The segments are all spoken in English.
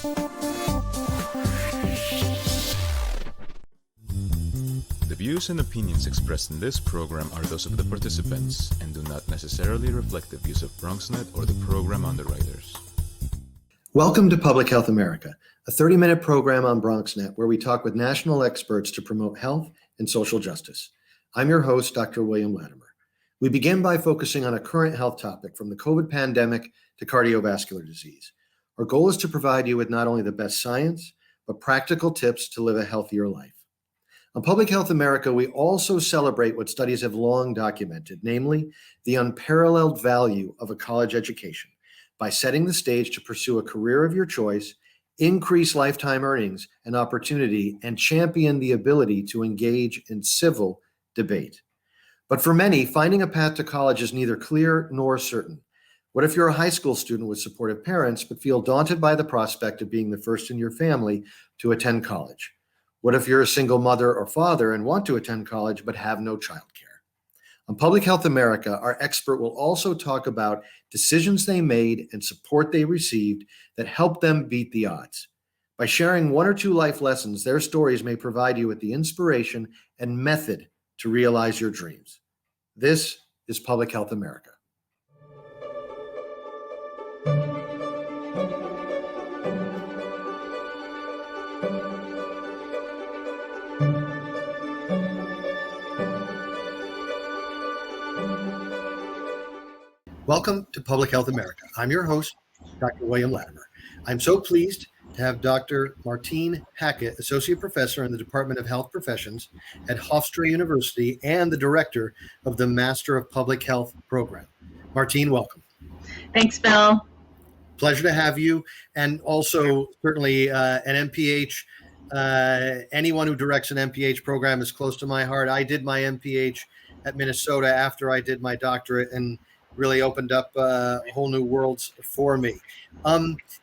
The views and opinions expressed in this program are those of the participants and do not necessarily reflect the views of BronxNet or the program underwriters. Welcome to Public Health America, a 30-minute program on BronxNet where we talk with national experts to promote health and social justice. I'm your host, Dr. William Latimer. We begin by focusing on a current health topic from the COVID pandemic to cardiovascular disease. Our goal is to provide you with not only the best science, but practical tips to live a healthier life. On Public Health America, we also celebrate what studies have long documented, namely the unparalleled value of a college education by setting the stage to pursue a career of your choice, increase lifetime earnings and opportunity, and champion the ability to engage in civil debate. But for many, finding a path to college is neither clear nor certain. What if you're a high school student with supportive parents, but feel daunted by the prospect of being the first in your family to attend college? What if you're a single mother or father and want to attend college but have no childcare? On Public Health America, our expert will also talk about decisions they made and support they received that helped them beat the odds. By sharing one or two life lessons, their stories may provide you with the inspiration and method to realize your dreams. This is Public Health America. Welcome to Public Health America. I'm your host, Dr. William Latimer. I'm so pleased to have Dr. Martine Hackett, Associate Professor in the Department of Health Professions at Hofstra University and the Director of the Master of Public Health program. Martine, welcome. Thanks, Bill. Pleasure to have you. And also certainly an MPH. Anyone who directs an MPH program is close to my heart. I did my MPH at Minnesota after I did my doctorate and really opened up whole new worlds for me.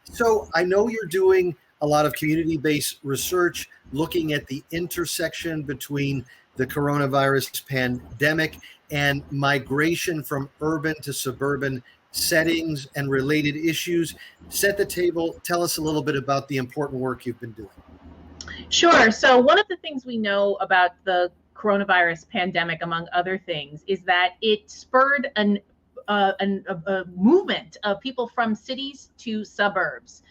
So I know you're doing a lot of community-based research looking at the intersection between the coronavirus pandemic and migration from urban to suburban settings and related issues. Set the table. Tell us a little bit about the important work you've been doing. Sure. So one of the things we know about the coronavirus pandemic, among other things, is that it spurred a movement of people from cities to suburbs.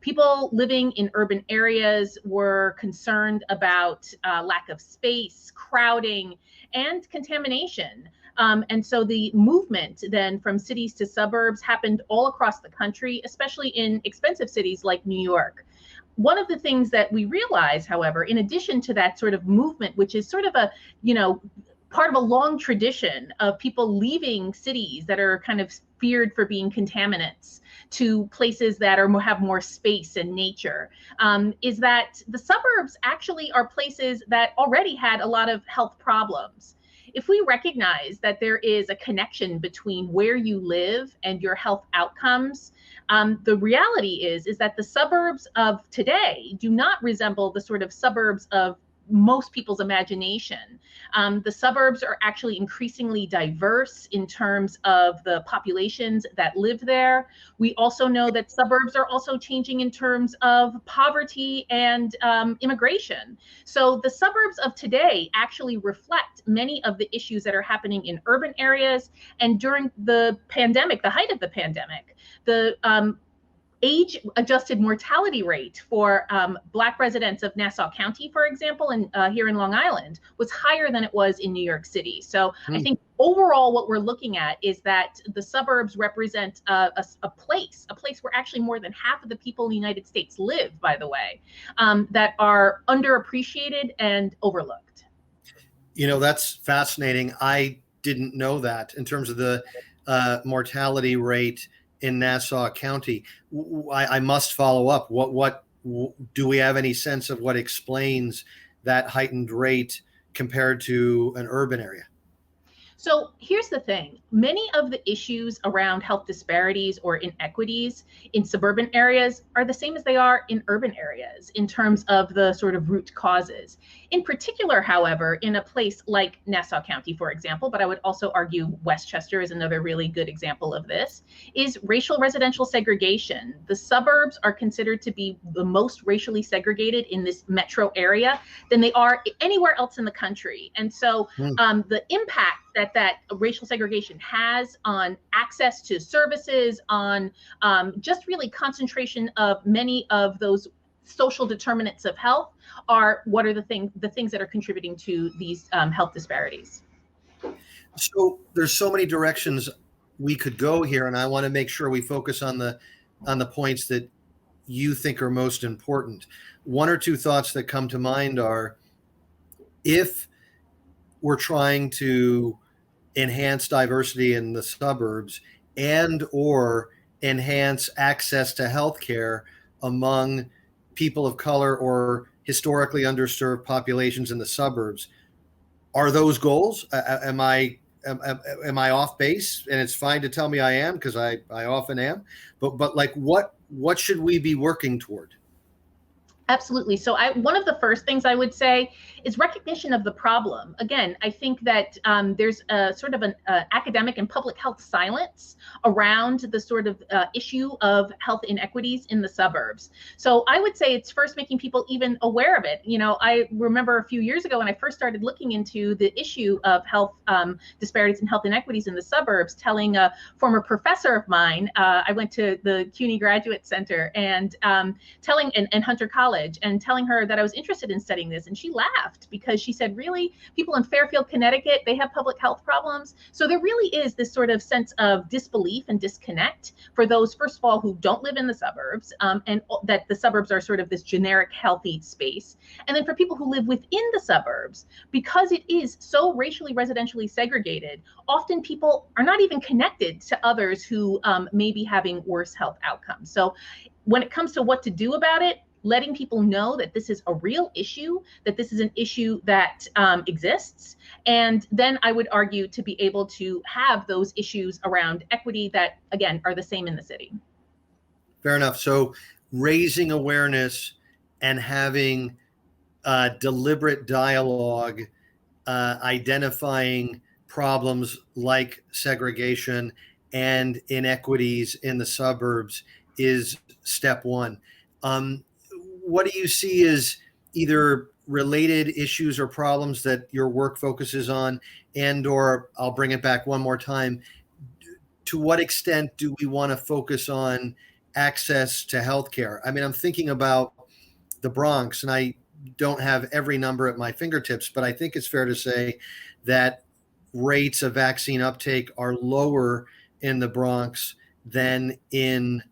People living in urban areas were concerned about lack of space, crowding, and contamination. And so the movement then from cities to suburbs happened all across the country, especially in expensive cities like New York. One of the things that we realize, however, in addition to that sort of movement, which is sort of a, part of a long tradition of people leaving cities that are kind of feared for being contaminants to places that have more space and nature, is that the suburbs actually are places that already had a lot of health problems. If we recognize that there is a connection between where you live and your health outcomes, the reality is that the suburbs of today do not resemble the sort of suburbs of most people's imagination. The suburbs are actually increasingly diverse in terms of the populations that live there. We also know that suburbs are also changing in terms of poverty and immigration. So the suburbs of today actually reflect many of the issues that are happening in urban areas. And during the pandemic, the height of the pandemic, the age-adjusted mortality rate for Black residents of Nassau County, for example, and here in Long Island, was higher than it was in New York City. So I think overall what we're looking at is that the suburbs represent a place where actually more than half of the people in the United States live, by the way, that are underappreciated and overlooked. That's fascinating. I didn't know that in terms of the mortality rate in Nassau County. I must follow up. What do we have any sense of what explains that heightened rate compared to an urban area? So here's the thing. Many of the issues around health disparities or inequities in suburban areas are the same as they are in urban areas in terms of the sort of root causes. In particular, however, in a place like Nassau County, for example, but I would also argue Westchester is another really good example of this, is racial residential segregation. The suburbs are considered to be the most racially segregated in this metro area than they are anywhere else in the country. And so the impact that racial segregation has on access to services, on just really concentration of many of those social determinants of health are what are the things that are contributing to these health disparities. So there's so many directions we could go here, and I want to make sure we focus on the points that you think are most important. One or two thoughts that come to mind are, if we're trying to enhance diversity in the suburbs and or enhance access to healthcare among people of color or historically underserved populations in the suburbs, are those goals? Am I off base? And it's fine to tell me I am, because I often am. But like, what should we be working toward? Absolutely. So one of the first things I would say is recognition of the problem. Again, I think that there's a sort of an academic and public health silence around the sort of issue of health inequities in the suburbs. So I would say it's first making people even aware of it. You know, I remember a few years ago when I first started looking into the issue of health disparities and health inequities in the suburbs, telling a former professor of mine, I went to the CUNY Graduate Center, and telling, and Hunter College, and telling her that I was interested in studying this. And she laughed, because she said, really, people in Fairfield, Connecticut, they have public health problems. So there really is this sort of sense of disbelief and disconnect for those, first of all, who don't live in the suburbs, and that the suburbs are sort of this generic healthy space. And then for people who live within the suburbs, because it is so racially residentially segregated, often people are not even connected to others who may be having worse health outcomes. So when it comes to what to do about it, letting people know that this is a real issue, that this is an issue that exists. And then I would argue to be able to have those issues around equity that, again, are the same in the city. Fair enough. So raising awareness and having deliberate dialogue, identifying problems like segregation and inequities in the suburbs is step one. What do you see as either related issues or problems that your work focuses on? And or I'll bring it back one more time. To what extent do we want to focus on access to healthcare? I mean, I'm thinking about the Bronx, and I don't have every number at my fingertips, but I think it's fair to say that rates of vaccine uptake are lower in the Bronx than in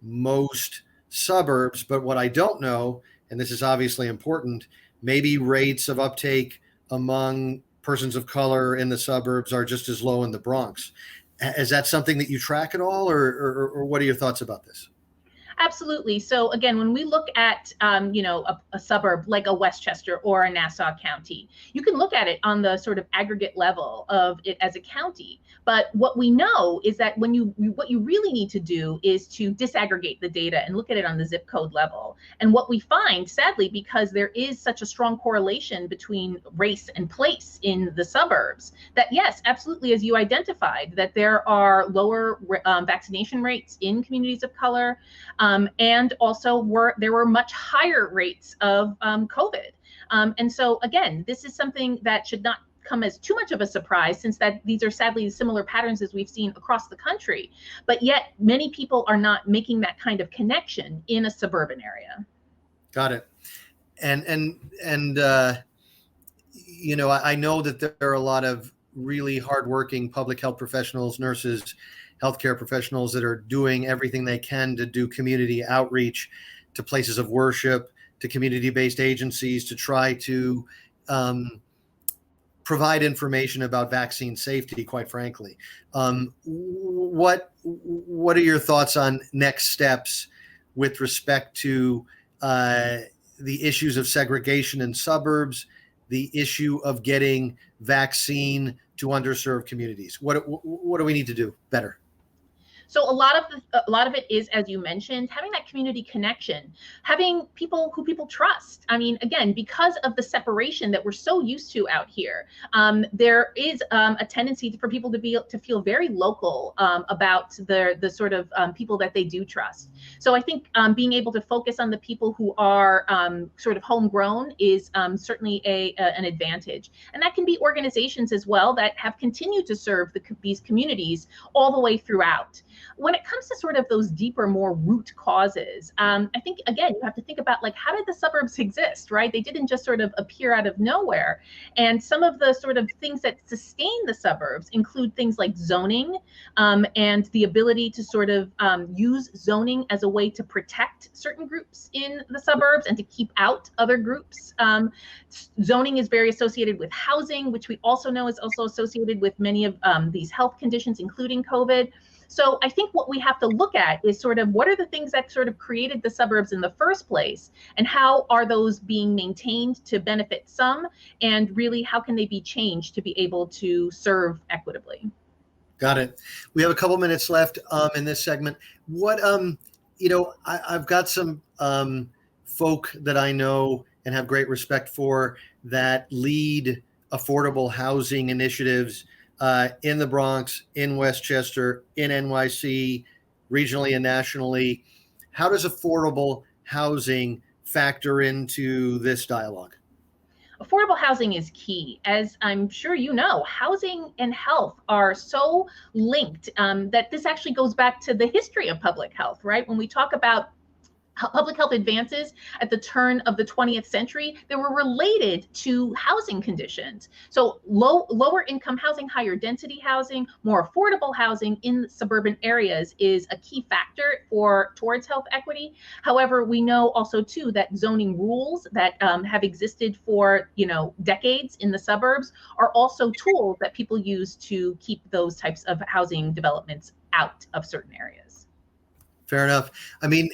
most suburbs. But what I don't know, and this is obviously important, maybe rates of uptake among persons of color in the suburbs are just as low in the Bronx. Is that something that you track at all, or what are your thoughts about this? Absolutely. So again, when we look at, a suburb like a Westchester or a Nassau County, you can look at it on the sort of aggregate level of it as a county. But what we know is that what you really need to do is to disaggregate the data and look at it on the zip code level. And what we find, sadly, because there is such a strong correlation between race and place in the suburbs, that yes, absolutely, as you identified, that there are lower vaccination rates in communities of color. And also there were much higher rates of COVID. And so again, this is something that should not come as too much of a surprise, since that these are sadly similar patterns as we've seen across the country. But yet many people are not making that kind of connection in a suburban area. Got it. And I know that there are a lot of really hardworking public health professionals, nurses, healthcare professionals that are doing everything they can to do community outreach to places of worship, to community-based agencies, to try to provide information about vaccine safety, quite frankly. What are your thoughts on next steps with respect to the issues of segregation in suburbs, the issue of getting vaccine to underserved communities? What do we need to do better? So a lot of it is, as you mentioned, having that community connection, having people who people trust. I mean, again, because of the separation that we're so used to out here, there is a tendency for people to feel very local about the sort of people that they do trust. So I think being able to focus on the people who are sort of homegrown is certainly an advantage, and that can be organizations as well that have continued to serve these communities all the way throughout. When it comes to sort of those deeper, more root causes, I think, again, you have to think about, like, how did the suburbs exist, right? They didn't just sort of appear out of nowhere. And some of the sort of things that sustain the suburbs include things like zoning and the ability to sort of use zoning as a way to protect certain groups in the suburbs and to keep out other groups. Zoning is very associated with housing, which we also know is also associated with many of these health conditions, including COVID. So I think what we have to look at is sort of what are the things that sort of created the suburbs in the first place, and how are those being maintained to benefit some, and really how can they be changed to be able to serve equitably. Got it. We have a couple minutes left in this segment. What I've got some folk that I know and have great respect for that lead affordable housing initiatives in the Bronx, in Westchester, in NYC, regionally and nationally. How does affordable housing factor into this dialogue? Affordable housing is key. As I'm sure you know, housing and health are so linked that this actually goes back to the history of public health, right? When we talk about public health advances at the turn of the 20th century, they were related to housing conditions. So lower income housing, higher density housing, more affordable housing in suburban areas is a key factor towards health equity. However, we know also too that zoning rules that have existed for decades in the suburbs are also tools that people use to keep those types of housing developments out of certain areas. Fair enough. I mean,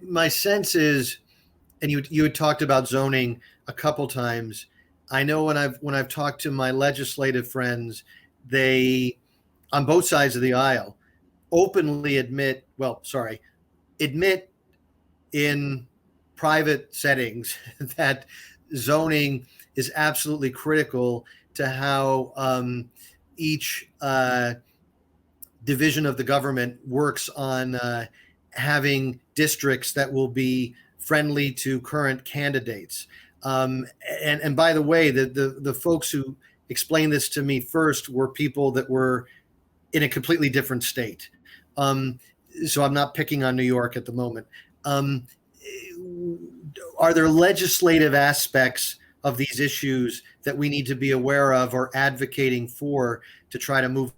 my sense is, and you had talked about zoning a couple times. I know when I've talked to my legislative friends, they, on both sides of the aisle, openly admit in private settings that zoning is absolutely critical to how each division of the government works on having districts that will be friendly to current candidates. And by the way, the folks who explained this to me first were people that were in a completely different state. So I'm not picking on New York at the moment. Are there legislative aspects of these issues that we need to be aware of or advocating for to try to move?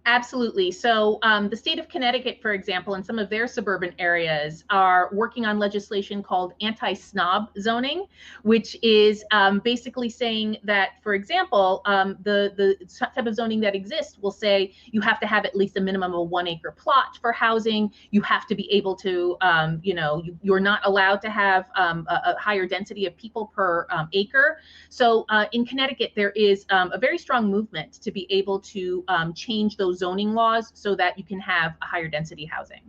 Absolutely. So the state of Connecticut, for example, in some of their suburban areas are working on legislation called anti-snob zoning, which is basically saying that, for example, the type of zoning that exists will say you have to have at least a minimum of 1 acre plot for housing. You have to be able to, you're not allowed to have a higher density of people per acre. So in Connecticut, there is a very strong movement to be able to change those zoning laws so that you can have a higher density housing.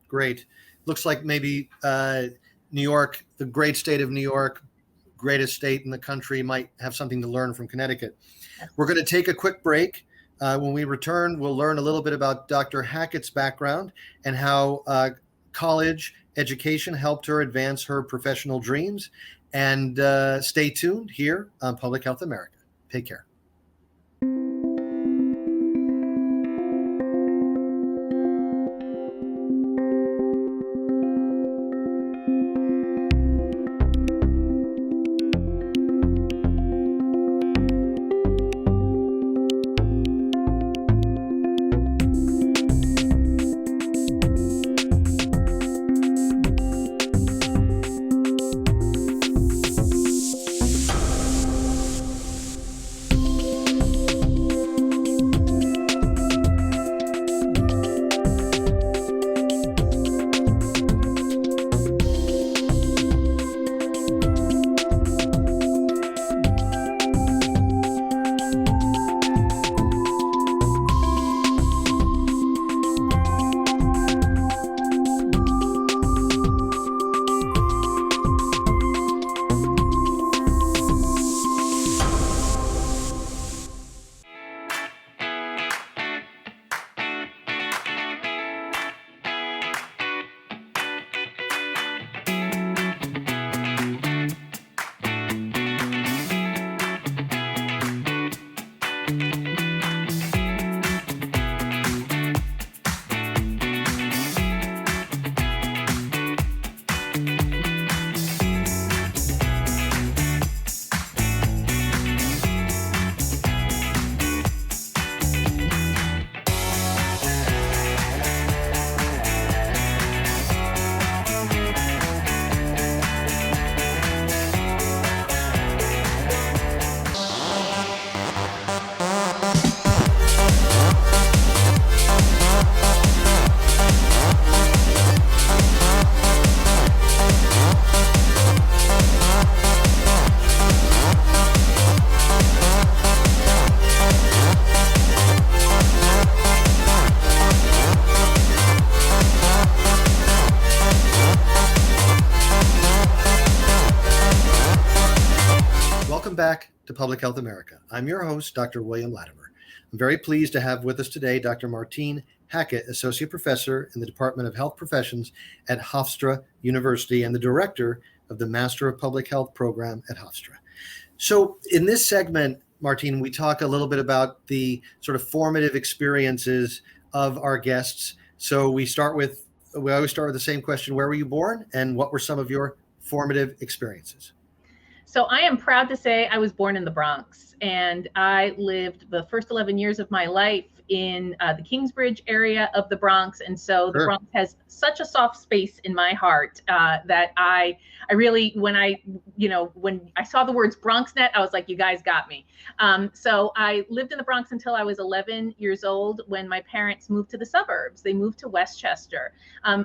Great. Looks like maybe New York, the great state of New York, greatest state in the country, might have something to learn from Connecticut. We're going to take a quick break. When we return, we'll learn a little bit about Dr. Hackett's background and how college education helped her advance her professional dreams. And stay tuned here on Public Health America. Take care. Welcome back to Public Health America. I'm your host, Dr. William Latimer. I'm very pleased to have with us today Dr. Martine Hackett, Associate Professor in the Department of Health Professions at Hofstra University and the Director of the Master of Public Health program at Hofstra. So in this segment, Martine, we talk a little bit about the sort of formative experiences of our guests. So we always start with the same question: where were you born, and what were some of your formative experiences? So I am proud to say I was born in the Bronx, and I lived the first 11 years of my life in the Kingsbridge area of the Bronx. And so the Bronx has such a soft space in my heart that I really, when I saw the words BronxNet, I was like, you guys got me. So I lived in the Bronx until I was 11 years old when my parents moved to the suburbs. They moved to Westchester.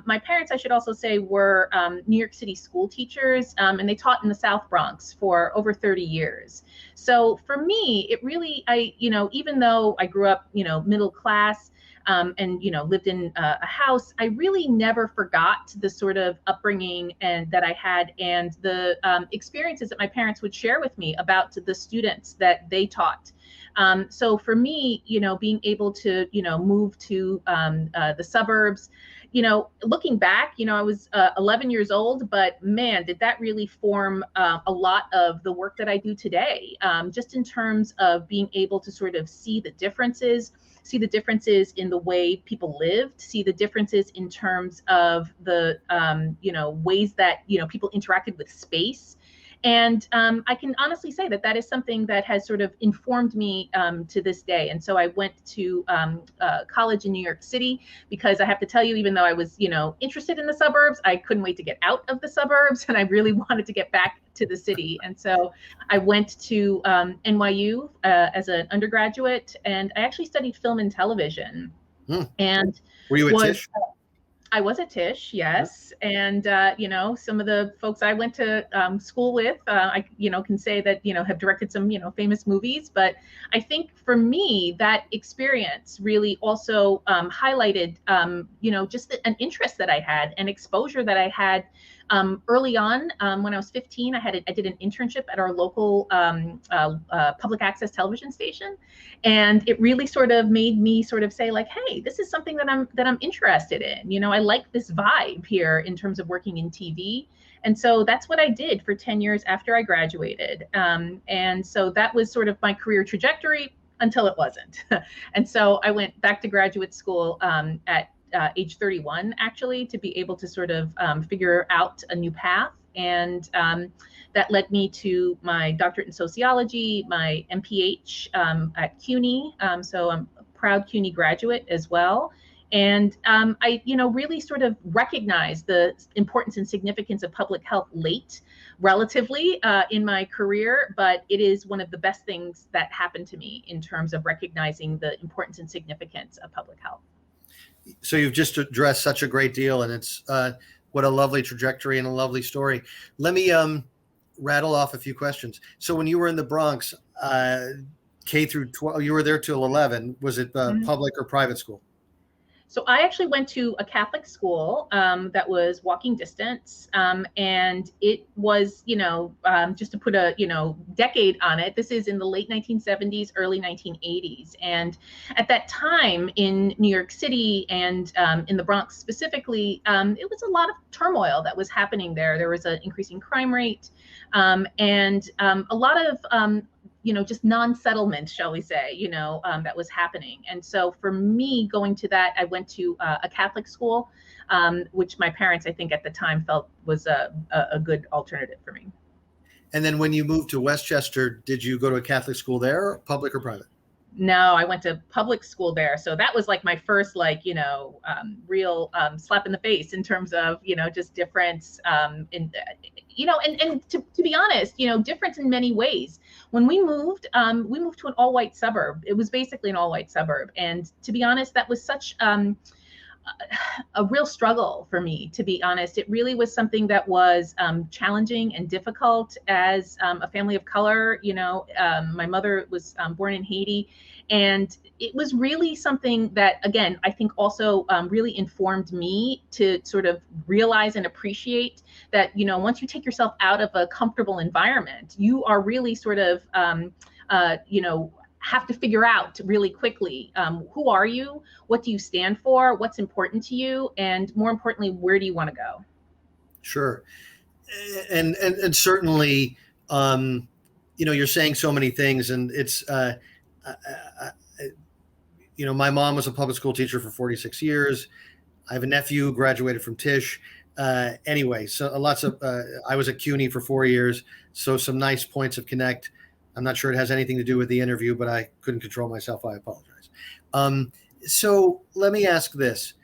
My parents, I should also say, were New York City school teachers, and they taught in the South Bronx for over 30 years. So for me, it really, even though I grew up, middle class, and lived in a house, I really never forgot the sort of upbringing that I had, and the experiences that my parents would share with me about the students that they taught. So for me, being able to move to the suburbs, looking back, I was 11 years old, but man, did that really form a lot of the work that I do today, just in terms of being able to sort of see the differences in the way people lived, see the differences in terms of the, ways that, people interacted with space. And I can honestly say that is something that has sort of informed me to this day. And so I went to college in New York City because I have to tell you, even though I was, interested in the suburbs, I couldn't wait to get out of the suburbs, and I really wanted to get back to the city. And so I went to NYU as an undergraduate, and I actually studied film and television. And were you at Tisch? I was at Tisch, yes. And, some of the folks I went to school with, I can say that, have directed some, famous movies. But I think for me, that experience really also highlighted, just an interest that I had, an exposure that I had early on. When I was 15, I did an internship at our local public access television station. And it really sort of made me sort of say, like, hey, this is something that I'm interested in. I like this vibe here in terms of working in TV. And so that's what I did for 10 years after I graduated. And so that was sort of my career trajectory until it wasn't. And so I went back to graduate school at age 31, actually, to be able to sort of figure out a new path. And that led me to my doctorate in sociology, my MPH at CUNY. So I'm a proud CUNY graduate as well. And I, really sort of recognized the importance and significance of public health late, relatively, in my career. But it is one of the best things that happened to me in terms of recognizing the importance and significance of public health. So you've just addressed such a great deal, and it's what a lovely trajectory and a lovely story. Let me rattle off a few questions. So when you were in the Bronx, K through 12, you were there till 11. Was it public or private school? So I actually went to a Catholic school that was walking distance, and it was, just to put a, decade on it, this is in the late 1970s, early 1980s. And at that time in New York City and in the Bronx specifically, it was a lot of turmoil that was happening there. There was an increasing crime rate and a lot of just non-settlement, shall we say, that was happening. And so for me, going to that, I went to a Catholic school, which my parents, I think at the time, felt was a good alternative for me. And then when you moved to Westchester, did you go to a Catholic school there, public or private? No, I went to public school there. So that was like my first, real slap in the face in terms of, just difference and to be honest, difference in many ways. When we moved to an all-white suburb. It was basically an all-white suburb. And to be honest, that was such a real struggle for me, to be honest. It really was something that was challenging and difficult as a family of color. My mother was born in Haiti, and it was really something that, again, I think also really informed me to sort of realize and appreciate that, once you take yourself out of a comfortable environment, you are really sort of, have to figure out really quickly, who are you? What do you stand for? What's important to you? And more importantly, where do you want to go? Sure. And certainly, you're saying so many things, and it's, my mom was a public school teacher for 46 years. I have a nephew who graduated from Tisch. Anyway, so I was at CUNY for 4 years. So some nice points of connect. I'm not sure it has anything to do with the interview, but I couldn't control myself. I apologize. So let me ask this.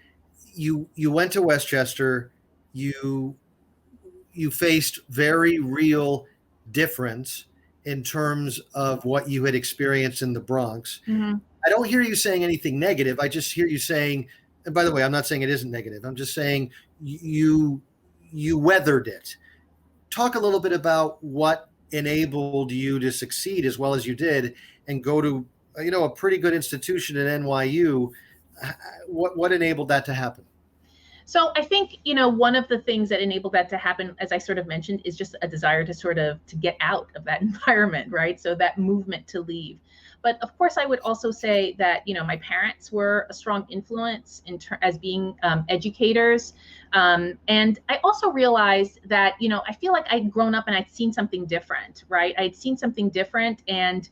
You went to Westchester. You faced very real difference in terms of what you had experienced in the Bronx. Mm-hmm. I don't hear you saying anything negative. I just hear you saying, and by the way, I'm not saying it isn't negative. I'm just saying you weathered it. Talk a little bit about what enabled you to succeed as well as you did and go to, a pretty good institution at NYU. What enabled that to happen? So I think, one of the things that enabled that to happen, as I sort of mentioned, is just a desire to get out of that environment, right? So that movement to leave. But of course, I would also say that, my parents were a strong influence as being educators. And I also realized that, I feel like I'd grown up and I'd seen something different, right? I'd seen something different and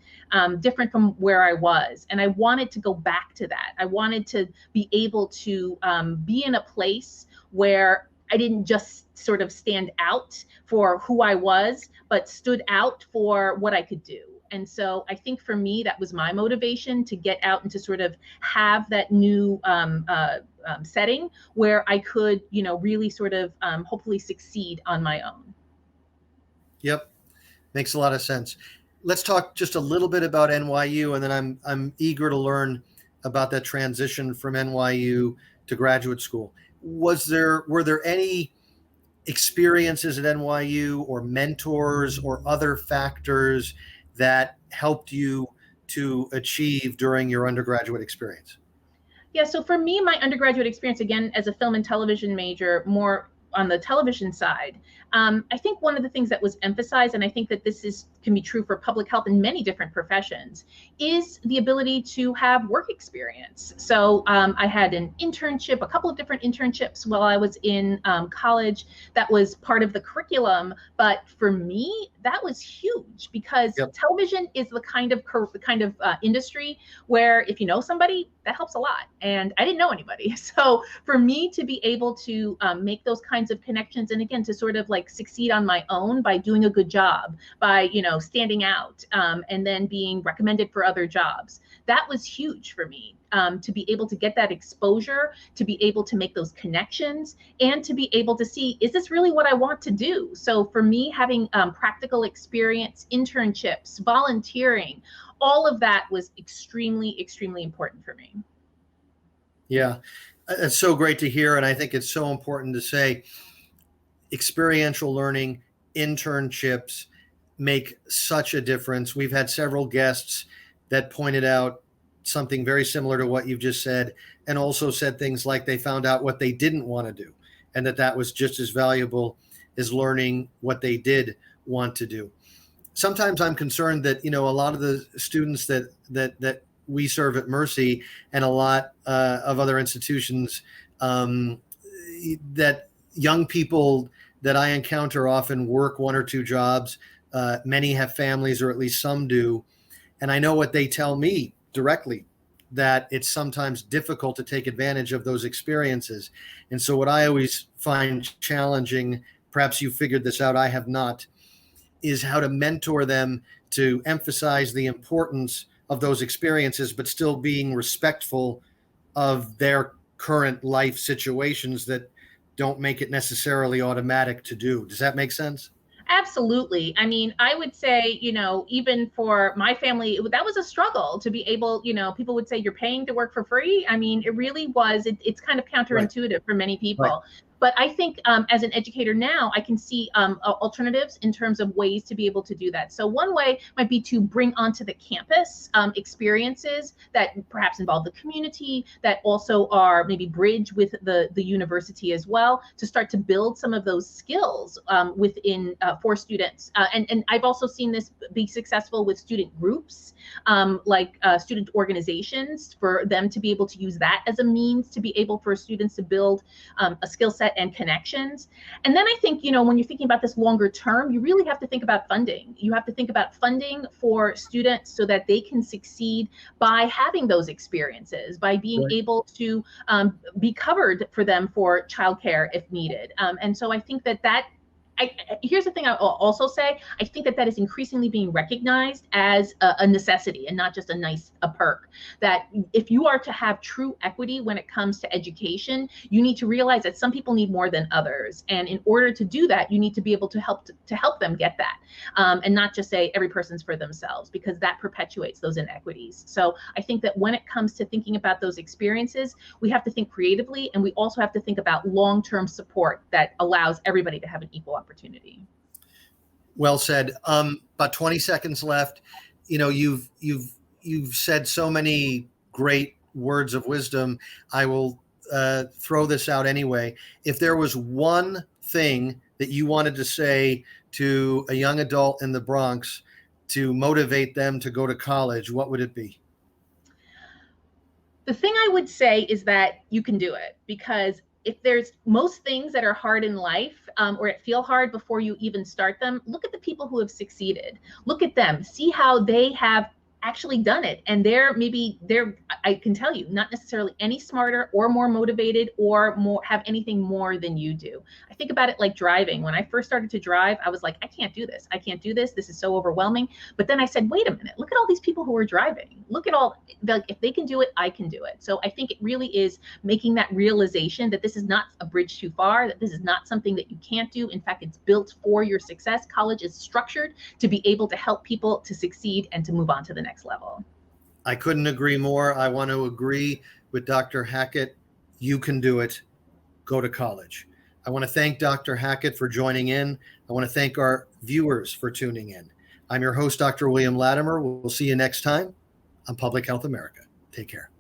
different from where I was. And I wanted to go back to that. I wanted to be able to be in a place where I didn't just sort of stand out for who I was, but stood out for what I could do. And so I think for me, that was my motivation to get out and to sort of have that new setting where I could, really sort of hopefully succeed on my own. Yep. Makes a lot of sense. Let's talk just a little bit about NYU, and then I'm eager to learn about that transition from NYU to graduate school. Were there any experiences at NYU or mentors or other factors that helped you to achieve during your undergraduate experience? Yeah, so for me, my undergraduate experience, again, as a film and television major, more on the television side, I think one of the things that was emphasized, and I think that this can be true for public health in many different professions, is the ability to have work experience. So I had a couple of different internships while I was in college that was part of the curriculum. But for me, that was huge because television is the kind of industry where if you know somebody, that helps a lot. And I didn't know anybody. So for me to be able to make those kinds of connections, and again, to sort of like succeed on my own by doing a good job, by, standing out, and then being recommended for other jobs, that was huge for me. To be able to get that exposure, to be able to make those connections, and to be able to see, is this really what I want to do? So for me, having practical experience, internships, volunteering, all of that was extremely, extremely important for me. Yeah, it's so great to hear. And I think it's so important to say experiential learning, internships make such a difference. We've had several guests that pointed out something very similar to what you've just said, and also said things like they found out what they didn't want to do, and that was just as valuable as learning what they did want to do. Sometimes I'm concerned that, a lot of the students that we serve at Mercy and a lot of other institutions, that young people that I encounter often work one or two jobs. Many have families, or at least some do. And I know what they tell me directly, that it's sometimes difficult to take advantage of those experiences. And so what I always find challenging, perhaps you figured this out, I have not, is how to mentor them to emphasize the importance of those experiences, but still being respectful of their current life situations that don't make it necessarily automatic to do. Does that make sense? Absolutely. I mean, I would say, even for my family, that was a struggle to be able, people would say you're paying to work for free. I mean, it really was, it's kind of Right. counterintuitive for many Right. people. But I think as an educator now, I can see alternatives in terms of ways to be able to do that. So one way might be to bring onto the campus experiences that perhaps involve the community, that also are maybe bridge with the university as well, to start to build some of those skills within for students. And I've also seen this be successful with student groups, like student organizations, for them to be able to use that as a means to be able for students to build a skill set and connections. And then I think, when you're thinking about this longer term, you really have to think about funding. You have to think about funding for students so that they can succeed by having those experiences, by being Right. able to be covered for them for childcare if needed. And so I think that here's the thing I'll also say. I think that is increasingly being recognized as a necessity and not just a perk. That if you are to have true equity when it comes to education, you need to realize that some people need more than others. And in order to do that, you need to be able to help them get that, and not just say every person's for themselves, because that perpetuates those inequities. So I think that when it comes to thinking about those experiences, we have to think creatively, and we also have to think about long-term support that allows everybody to have an equal opportunity. Well said. About 20 seconds left. You've said so many great words of wisdom. I will throw this out anyway. If there was one thing that you wanted to say to a young adult in the Bronx to motivate them to go to college, what would it be? The thing I would say is that you can do it, because if there's most things that are hard in life, or it feel hard before you even start them, look at the people who have succeeded. Look at them, see how they have actually done it. And I can tell you, not necessarily any smarter or more motivated or have anything more than you do. I think about it like driving. When I first started to drive, I was like, I can't do this. I can't do this. This is so overwhelming. But then I said, wait a minute, look at all these people who are driving. Look at if they can do it, I can do it. So I think it really is making that realization that this is not a bridge too far, that this is not something that you can't do. In fact, it's built for your success. College is structured to be able to help people to succeed and to move on to the next level. I couldn't agree more. I want to agree with Dr. Hackett. You can do it. Go to college. I want to thank Dr. Hackett for joining in. I want to thank our viewers for tuning in. I'm your host, Dr. William Latimer. We'll see you next time on Public Health America. Take care.